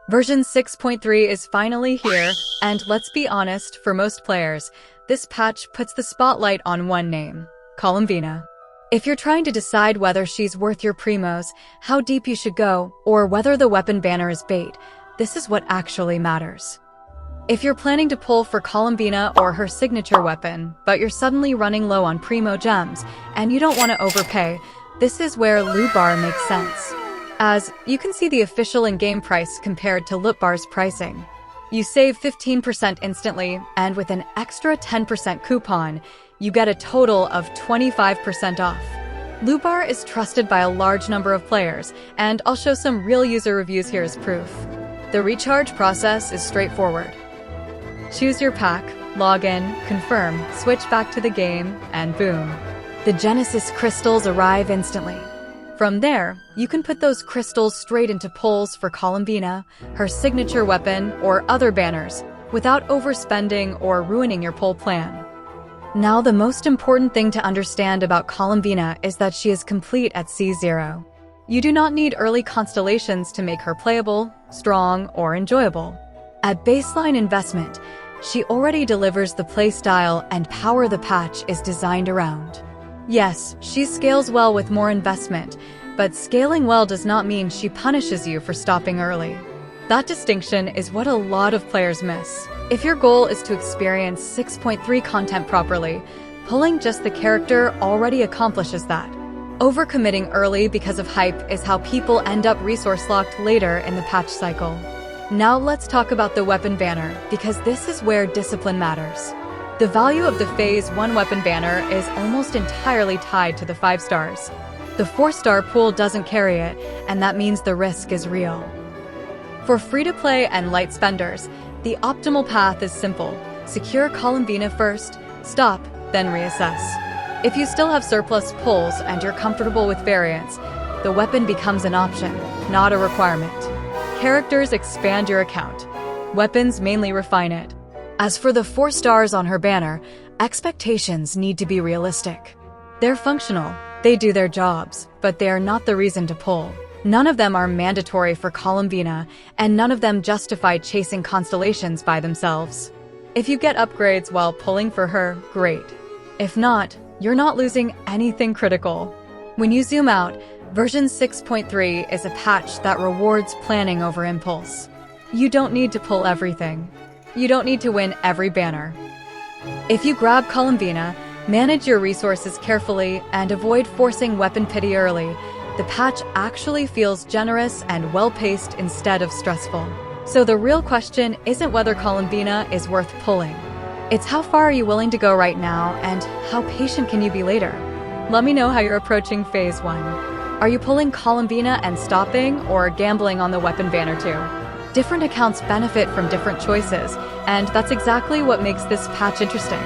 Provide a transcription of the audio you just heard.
Version 6.3 is finally here, and let's be honest, for most players, this patch puts the spotlight on one name, Columbina. If you're trying to decide whether she's worth your primos, how deep you should go, or whether the weapon banner is bait, this is what actually matters. If you're planning to pull for Columbina or her signature weapon, but you're suddenly running low on primogems, and you don't want to overpay, this is where loot bar makes sense. As you can see the official in-game price compared to loot bar's pricing. You save 15% instantly, and with an extra 10% coupon, you get a total of 25% off. Loot bar is trusted by a large number of players, and I'll show some real user reviews here as proof. The recharge process is straightforward. Choose your pack, log in, confirm, switch back to the game, and boom. The Genesis crystals arrive instantly. From there, you can put those crystals straight into pulls for Columbina, her signature weapon, or other banners, without overspending or ruining your pull plan. Now, the most important thing to understand about Columbina is that she is complete at C0. You do not need early constellations to make her playable, strong, or enjoyable. At baseline investment, she already delivers the playstyle and power the patch is designed around. Yes, she scales well with more investment, but scaling well does not mean she punishes you for stopping early. That distinction is what a lot of players miss. If your goal is to experience 6.3 content properly, pulling just the character already accomplishes that. Overcommitting early because of hype is how people end up resource-locked later in the patch cycle. Now let's talk about the weapon banner, because this is where discipline matters. The value of the Phase 1 weapon banner is almost entirely tied to the 5 stars. The 4-star pool doesn't carry it, and that means the risk is real. For free-to-play and light spenders, the optimal path is simple. Secure Columbina first, stop, then reassess. If you still have surplus pulls and you're comfortable with variants, the weapon becomes an option, not a requirement. Characters expand your account. Weapons mainly refine it. As for the 4 stars on her banner, expectations need to be realistic. They're functional, they do their jobs, but they are not the reason to pull. None of them are mandatory for Columbina, and none of them justify chasing constellations by themselves. If you get upgrades while pulling for her, great. If not, you're not losing anything critical. When you zoom out, version 6.3 is a patch that rewards planning over impulse. You don't need to pull everything. You don't need to win every banner. If you grab Columbina, manage your resources carefully, and avoid forcing weapon pity early, the patch actually feels generous and well-paced instead of stressful. So the real question isn't whether Columbina is worth pulling. It's how far are you willing to go right now, and how patient can you be later? Let me know how you're approaching Phase 1. Are you pulling Columbina and stopping, or gambling on the weapon banner too? Different accounts benefit from different choices, and that's exactly what makes this patch interesting.